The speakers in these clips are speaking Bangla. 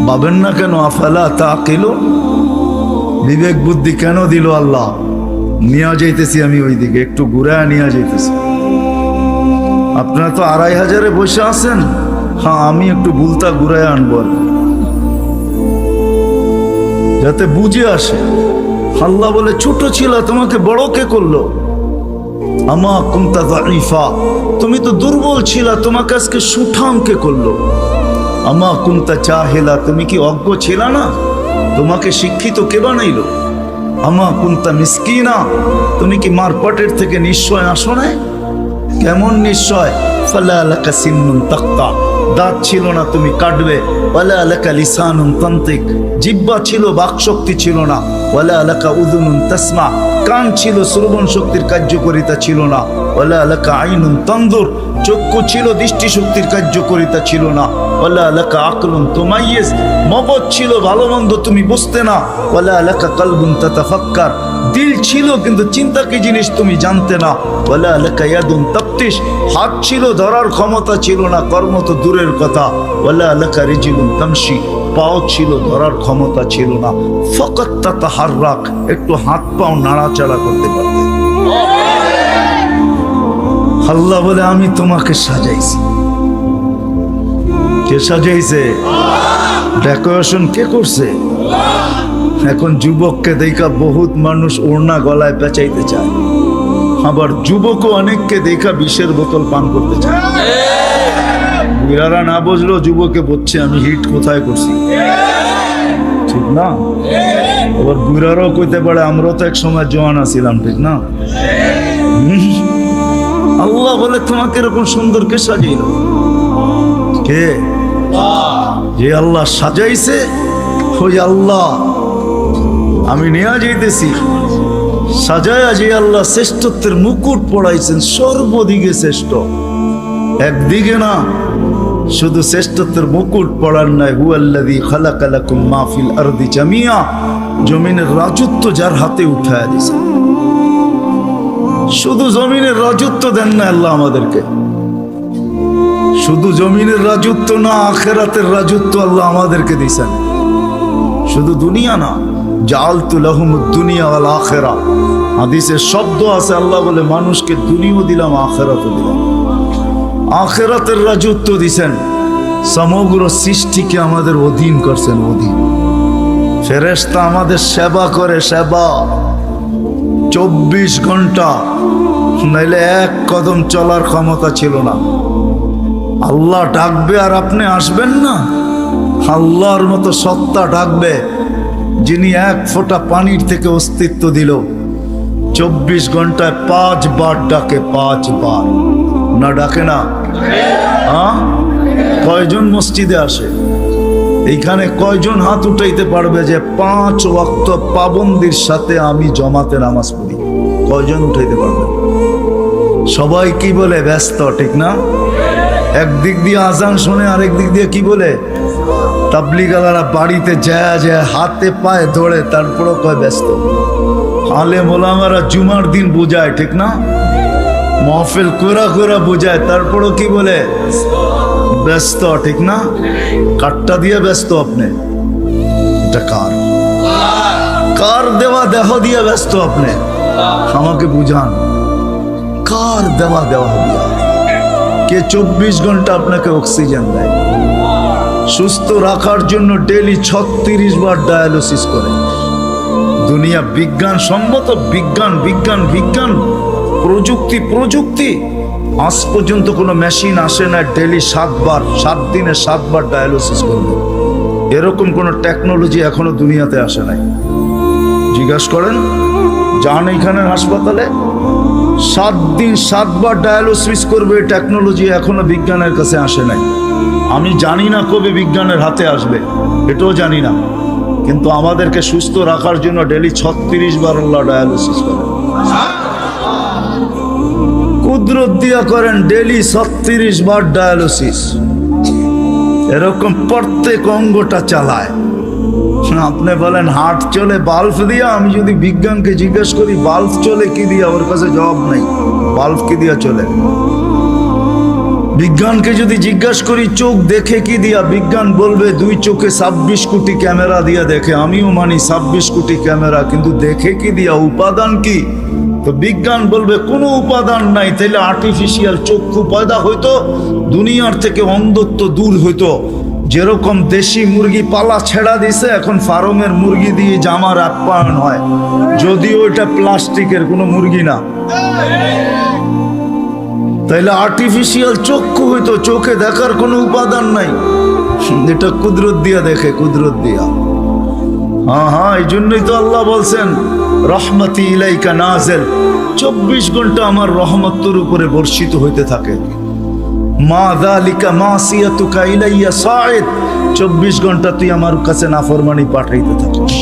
ভাবেন না কেন? আফালা তাকিলুন, বিবেক বুদ্ধি কেন দিল আল্লাহ? নিয়ে যাইতেছি আমি ওইদিকে, একটু ঘুরায় নিয়ে যাইতেছি। আপনারা তো 2500-এ বসে আছেন, হ্যাঁ আমি একটু বুলতা ঘুরায় আনবো আর কি, যাতে বুঝে আসে। আল্লাহ বলে ছোট ছিল, তোমাকে বড় কে করলো? আমা কুনতা যায়ীফা, তুমি তো দুর্বল ছিলা, তোমাকে আজকে সুঠাম কে করলো? আমা কুনতা জাহিলা, তুমি কি অজ্ঞ ছিলা না, তোমাকে শিক্ষিত কে বানাইলো? আমা কুনতা মিসকিনা, তুমি কি মার পেটের থেকে নিশ্চয় আসো নাই? কেমন নিশ্চয়? ফালা লাকা সিন্নুন তাকতা, দাঁত ছিল না তুমি কাটবে। ওয়ালা লাকা লিসানুন তানতিক, জিহ্বা ছিল বাকশক্তি ছিল না। ওয়ালা লাকা উযুনুন তাসমা, কান ছিল শ্রবণ শক্তির কার্যকারিতা ছিল না। ওয়ালা লাকা আইনুন তানজুর, চক্ষু ছিল দৃষ্টি শক্তির কার্যকারিতা ছিল না। ওয়ালা লাকা আকলুন তুমাইয়িজ, মগজ ছিল ভালো মন্দ তুমি বুঝতে না। ওয়ালা লাকা কলবুন তাতাফাক্কার, দিল ছিল কিন্তু চিন্তা কি জিনিস তুমি জানতে না। ওয়ালা লাকা ইয়াদুন তাফতিশ, হাত ছিল ধরার ক্ষমতা ছিল না, কর্ম তো দূরের কথা। ওয়ালা লাকা রিজলুন তামশি, পাও ছিল ধরার ক্ষমতা ছিল না। ফাকাত তাতাহাররাক, একটু হাত পাও নাড়াচাড়া করতে পারতে। আল্লাহ বলে আমি তোমাকে সাজাইছি। কে সাজাইছে? ডেকোরেশন কে করছে? এখন যুবককে দেখা বহুত মানুষ ওড়না গলায় পেঁচাইতে চায়, আবার যুবকও অনেককে দেখা বিষের বোতল পান করতে চায়। বুড়ারা না বুঝলো যুবকে বলছে আমি হিট কোথায় করছি, ঠিক না? আবার বুড়ারাও কইতে পারে আমরাও তো এক সময় জওয়ান ছিলাম, ঠিক না? আল্লাহ বলে তোমাকে এরকম সুন্দর কে সাজাইল? কে? যে আল্লাহ সাজাইছে ওই আল্লাহ আমি নিয়ে যাইতেছি। সাজায়া যে আল্লাহ শ্রেষ্ঠত্বের মুকুট পড়াইছেন, সর্বদিকে শ্রেষ্ঠ, একদিকে না। শুধু শ্রেষ্ঠত্বের মুকুট পড়ার নাই, হুয়াল্লাযী খালাকা লাকুম মা ফিল আরদি জামিয়া, জমিনের রাজত্ব যার হাতে উঠায়া দিয়েছেন। শুধু জমিনের রাজত্ব দেন না আল্লাহ আমাদেরকে, শুধু জমিনের রাজত্ব না, আখিরাতের রাজত্ব আল্লাহ আমাদেরকে দিয়েছেন। শুধু দুনিয়া না, জাআলতু লাহুমুদ দুনিয়া ওয়াল আখিরা, হাদিসে শব্দ আছে আল্লাহ বলে মানুষকে দুনিয়াও দিলাম আখিরাতও দিলাম। আখিরাতের রাজত্ব দিয়েছেন, সমগ্র সৃষ্টিকে আমাদের অধীন করছেন, অধীন। ফেরেশতা আমাদের সেবা করে, সেবা 24 ঘন্টা, নাইলে এক কদম চলার ক্ষমতা ছিল না। আল্লাহ ডাকবে আর আপনি আসবেন না? আল্লাহর মতো সত্তা ডাকবে যিনি এক ফোঁটা পানির থেকে অস্তিত্ব দিল, 24 ঘন্টায় 5 বার ডাকে, 5 বার। না ডাকে না? হ্যাঁ, কয়জন মসজিদে আসে? এইখানে কয়জন হাত উঠাইতে পারবে যে 5 ওয়াক্ত পাবন্দির সাথে আমি জমাতে নামাজ পড়ি? কয়জন উঠাইতে পারবে? সবাই কি বলে? ব্যস্ত, ঠিক না? একদিক দিয়ে আজান শুনে, আরেক দিক দিয়ে কি বলে? তাবলীগালারা বাড়িতে যায় হাতে পায়ে ধরে, তারপরও কয় ব্যস্ত। আলেম ওলামারা জুমার দিন বুঝায়, ঠিক না? মাহফিল কোরা কোরা বুঝায়, তারপরও কি বলে? ব্যস্ত, ঠিক না? কাটটা দিয়ে ব্যস্ত আপনি, এটা কার? কার দেওয়া দেহ দিয়ে ব্যস্ত আপনি? আমাকে বুঝান, কার দেওয়া দিয়া? কে 24 ঘন্টা আপনাকে অক্সিজেন দেয়? সুস্থ রাখার জন্য ডেইলি 36 বার ডায়ালিসিস করে। দুনিয়া বিজ্ঞান সম্মত, বিজ্ঞান বিজ্ঞান বিজ্ঞান, প্রযুক্তি প্রযুক্তি, আজ পর্যন্ত কোনো মেশিন আসে না ডেইলি 7 বার, 7 দিনে 7 বার ডায়ালিসিস করবে। এরকম কোনো টেকনোলজি এখনো দুনিয়াতে আসে নাই। জিজ্ঞাসা করেন, যান এইখানের হাসপাতালে, 7 দিন 7 বার ডায়ালিসিস করবে, টেকনোলজি এখনো বিজ্ঞানের কাছে আসে নাই। আমি জানি না কবে বিজ্ঞানের হাতে আসবে, এটাও জানি না, কিন্তু আমাদেরকে সুস্থ রাখার জন্য ডেইলি 36 বার আল্লাহ ডায়ালিসিস করেন। কুদরত দিয়া করেন ডেইলি 36 বার ডায়ালিসিস। এরকম প্রত্যেক অঙ্গটা চালায়। আপনি বলেন হার্ট চলে বাল্ব দিয়া, আমি যদি বিজ্ঞানকে জিজ্ঞেস করি বাল্ব চলে কি দিয়া, ওর কাছে জবাব নাই। বাল্ব কি দিয়া চলে? বিজ্ঞানকে যদি জিজ্ঞাসা করি চোখ দেখে কি দিয়া, বিজ্ঞান বলবে দুই চোখে 26 কোটি ক্যামেরা দিয়া দেখে। আমিও মানি 26 কোটি ক্যামেরা, কিন্তু দেখে কি দিয়া, উপাদান কি? তো বিজ্ঞান বলবে কোনো উপাদান নাই। তাইলে আর্টিফিশিয়াল চক্ষু পয়দা হইতো, দুনিয়ার থেকে অন্ধত্ব দূর হইতো। যেরকম দেশি মুরগি পালা ছেড়া দিছে, এখন ফার্মের মুরগি দিয়ে জামার আপ্যায়ন হয়, যদিও এটা প্লাস্টিকের কোনো মুরগি না। তাইলে আর্টিফিশিয়াল চক্ষু হইতো, চোখে দেখার কোনো উপাদান নাই, এটা কুদরত দিয়া দেখে, কুদরত দিয়া। হ্যাঁ, এই জন্যই তো আল্লাহ বলছেন রহমতি ইলাইকা নাজেল, 24 ঘন্টা আমার রহমত তোর উপরে বর্ষিত হইতে থাকে। মা যালিকা মাসিয়াতুকা ইলাইয়া সাইদ, 24 ঘন্টা তুই আমার কাছে নাফরমানি পাঠাইতে থাকিস।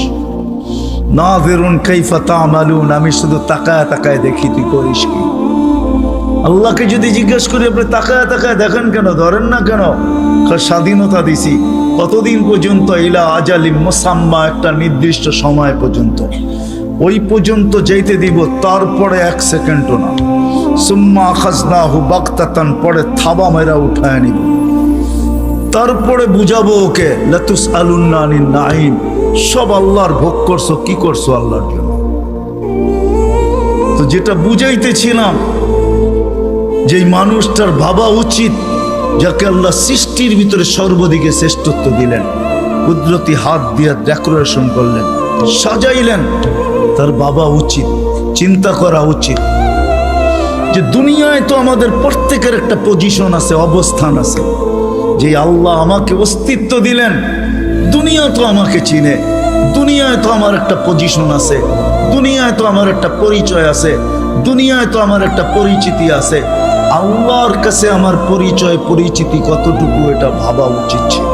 নাযিরুন কাইফা তা'মালুন, আমি শুধু তাকায় তাকায় দেখি তুই করিস কি। আল্লাহকে যদি জিজ্ঞেস করি আপনি তাকায় তাকায় দেখেন কেন, ধরেন না কেন? স্বাধীনতা দিছি কতদিন পর্যন্ত? ইলা আজালিম মুসাম্মা, একটা নির্দিষ্ট সময় পর্যন্ত, ওই পর্যন্ত যেতে দিব, তারপরে 1 সেকেন্ডও না। সুম্মা আখাযনাহু বাগতাতান, পরে থাবা মেরা উঠায় নিব, তারপরে বুঝাবো ওকে লাতুসআলুন্না আনিন নাঈম, সব আল্লাহর ভোগ করছো, কি করছো আল্লাহর জন্য। তো যেটা বুঝাইতেছিলাম, যেই মানুষটার ভাবা উচিত, যাকে আল্লাহ সৃষ্টির ভিতরে সর্বদিকে শ্রেষ্ঠত্ব দিলেন, কুদরতি হাত দিয়ে ডেকোরেশন করলেন, সাজাইলেন, তার ভাবা উচিত, চিন্তা করা উচিত যে দুনিয়ায় তো আমাদের প্রত্যেকের একটা পজিশন আছে, অবস্থান আছে। যে আল্লাহ আমাকে অস্তিত্ব দিলেন, দুনিয়া তো আমাকে চিনে, দুনিয়ায় তো আমার একটা পজিশন আছে, দুনিয়ায় তো আমার একটা পরিচয় আছে, দুনিয়ায় তো আমার একটা পরিচিতি আছে। আল্লাহর কাছে আমার পরিচয় পরিচিতি কতটুকু, এটা ভাবা উচিত ছিল।